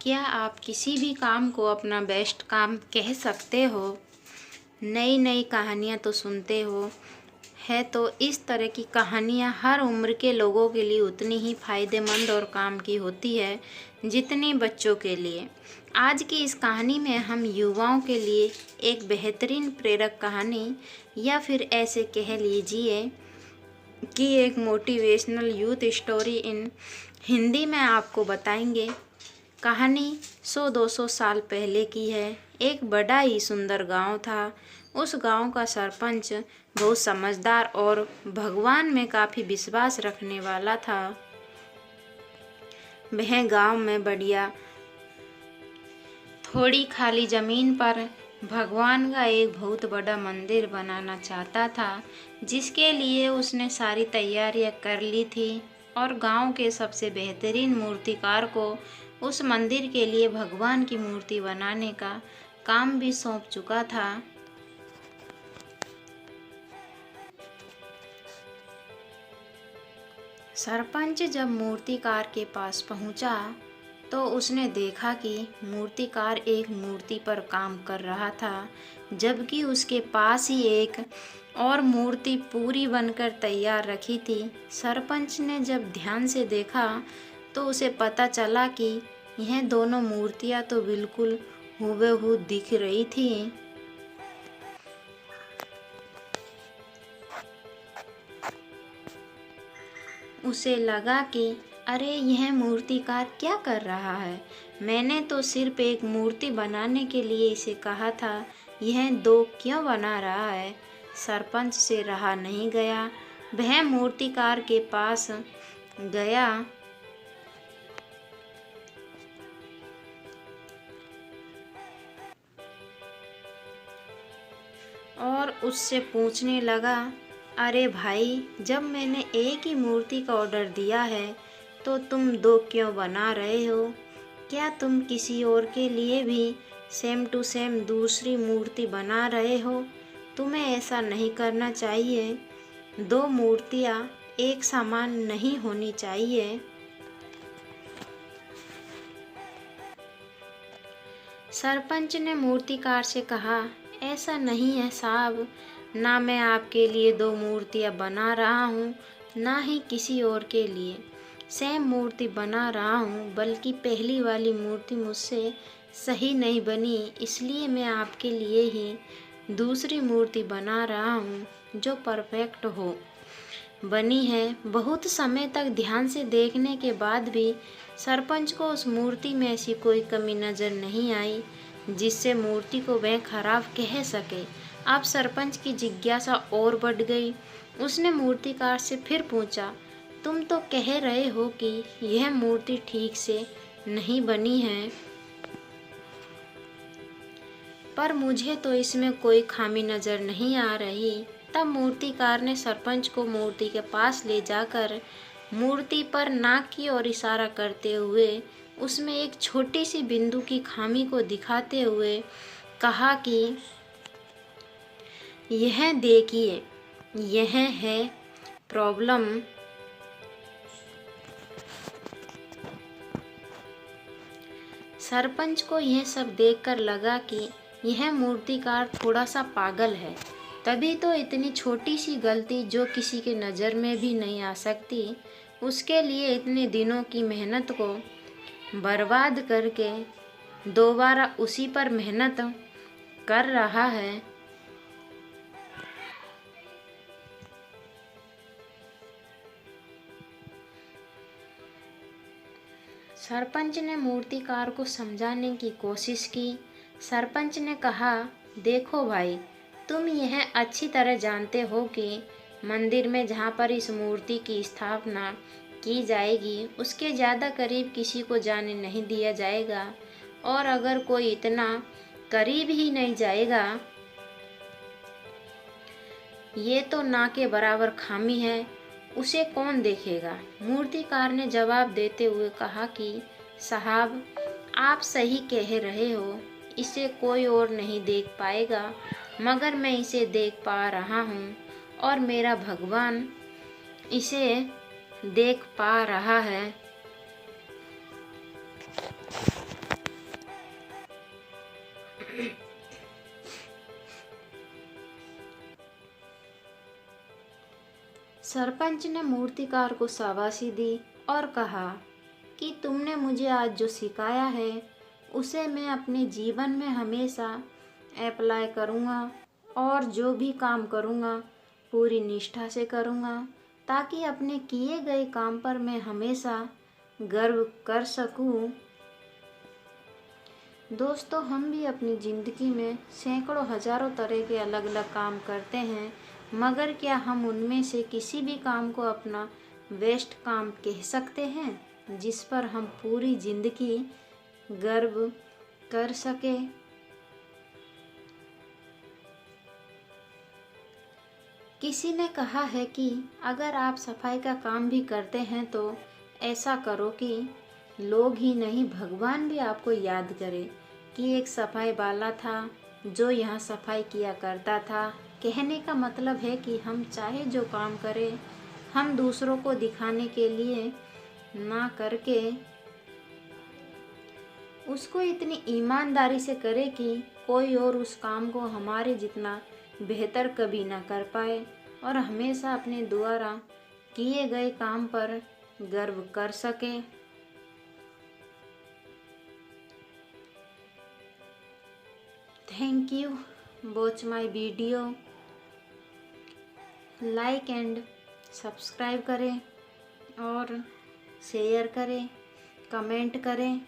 क्या आप किसी भी काम को अपना बेस्ट काम कह सकते हो? नई नई कहानियाँ तो सुनते हो, है तो इस तरह की कहानियाँ हर उम्र के लोगों के लिए उतनी ही फ़ायदेमंद और काम की होती है जितनी बच्चों के लिए। आज की इस कहानी में हम युवाओं के लिए एक बेहतरीन प्रेरक कहानी या फिर ऐसे कह लीजिए कि एक motivational youth story in Hindi में आपको बताएंगे। कहानी 100-200 साल पहले की है। एक बड़ा ही सुंदर गांव था। उस गांव का सरपंच बहुत समझदार और भगवान में काफ़ी विश्वास रखने वाला था। वह गांव में बढ़िया थोड़ी खाली ज़मीन पर भगवान का एक बहुत बड़ा मंदिर बनाना चाहता था, जिसके लिए उसने सारी तैयारियां कर ली थी और गांव के सबसे बेहतरीन मूर्तिकार को उस मंदिर के लिए भगवान की मूर्ति बनाने का काम भी सौंप चुका था। सरपंच जब मूर्तिकार के पास पहुंचा तो उसने देखा कि मूर्तिकार एक मूर्ति पर काम कर रहा था, जबकि उसके पास ही एक और मूर्ति पूरी बनकर तैयार रखी थी। सरपंच ने जब ध्यान से देखा तो उसे पता चला कि यह दोनों मूर्तियां तो बिल्कुल हूबहू दिख रही थी। उसे लगा कि अरे यह मूर्तिकार क्या कर रहा है, मैंने तो सिर्फ एक मूर्ति बनाने के लिए इसे कहा था, यह दो क्यों बना रहा है। सरपंच से रहा नहीं गया। वह मूर्तिकार के पास गया और उससे पूछने लगा, अरे भाई, जब मैंने एक ही मूर्ति का ऑर्डर दिया है तो तुम दो क्यों बना रहे हो? क्या तुम किसी और के लिए भी सेम टू सेम दूसरी मूर्ति बना रहे हो? तुम्हें ऐसा नहीं करना चाहिए। दो मूर्तियाँ एक समान नहीं होनी चाहिए। सरपंच ने मूर्तिकार से कहा, ऐसा नहीं है साहब, ना मैं आपके लिए दो मूर्तियाँ बना रहा हूँ, ना ही किसी और के लिए सेम मूर्ति बना रहा हूँ, बल्कि पहली वाली मूर्ति मुझसे सही नहीं बनी, इसलिए मैं आपके लिए ही दूसरी मूर्ति बना रहा हूँ जो परफेक्ट हो बनी है। बहुत समय तक ध्यान से देखने के बाद भी सरपंच को उस मूर्ति में ऐसी कोई कमी नज़र नहीं आई जिससे मूर्ति को वह खराब कह सके। अब सरपंच की जिज्ञासा और बढ़ गई। उसने मूर्तिकार से फिर पूछा, तुम तो कह रहे हो कि यह मूर्ति ठीक से नहीं बनी है, पर मुझे तो इसमें कोई खामी नज़र नहीं आ रही। तब मूर्तिकार ने सरपंच को मूर्ति के पास ले जाकर मूर्ति पर नाक की ओर इशारा करते हुए उसमें एक छोटी सी बिंदु की खामी को दिखाते हुए कहा कि यह देखिए, यह है प्रॉब्लम। सरपंच को यह सब देखकर लगा कि यह मूर्तिकार थोड़ा सा पागल है, तभी तो इतनी छोटी सी गलती जो किसी के नज़र में भी नहीं आ सकती, उसके लिए इतने दिनों की मेहनत को बर्बाद करके दोबारा उसी पर मेहनत कर रहा है। सरपंच ने मूर्तिकार को समझाने की कोशिश की। सरपंच ने कहा, देखो भाई, तुम यह अच्छी तरह जानते हो कि मंदिर में जहाँ पर इस मूर्ति की स्थापना की जाएगी उसके ज़्यादा करीब किसी को जाने नहीं दिया जाएगा, और अगर कोई इतना करीब ही नहीं जाएगा, ये तो ना के बराबर खामी है, उसे कौन देखेगा। मूर्तिकार ने जवाब देते हुए कहा कि साहब, आप सही कह रहे हो, इसे कोई और नहीं देख पाएगा, मगर मैं इसे देख पा रहा हूँ और मेरा भगवान इसे देख पा रहा है। सरपंच ने मूर्तिकार को शाबाशी दी और कहा कि तुमने मुझे आज जो सिखाया है उसे मैं अपने जीवन में हमेशा अप्लाई करूँगा और जो भी काम करूँगा पूरी निष्ठा से करूँगा, ताकि अपने किए गए काम पर मैं हमेशा गर्व कर सकूँ। दोस्तों, हम भी अपनी ज़िंदगी में सैकड़ों हज़ारों तरह के अलग अलग काम करते हैं, मगर क्या हम उनमें से किसी भी काम को अपना बेस्ट काम कह सकते हैं जिस पर हम पूरी ज़िंदगी गर्व कर सके? किसी ने कहा है कि अगर आप सफाई का काम भी करते हैं तो ऐसा करो कि लोग ही नहीं भगवान भी आपको याद करे कि एक सफाई वाला था जो यहाँ सफाई किया करता था। कहने का मतलब है कि हम चाहे जो काम करें, हम दूसरों को दिखाने के लिए ना करके उसको इतनी ईमानदारी से करें कि कोई और उस काम को हमारे जितना बेहतर कभी ना कर पाए और हमेशा अपने द्वारा किए गए काम पर गर्व कर सके। Thank you, watch my video, like and subscribe करें और शेयर करें, कमेंट करें।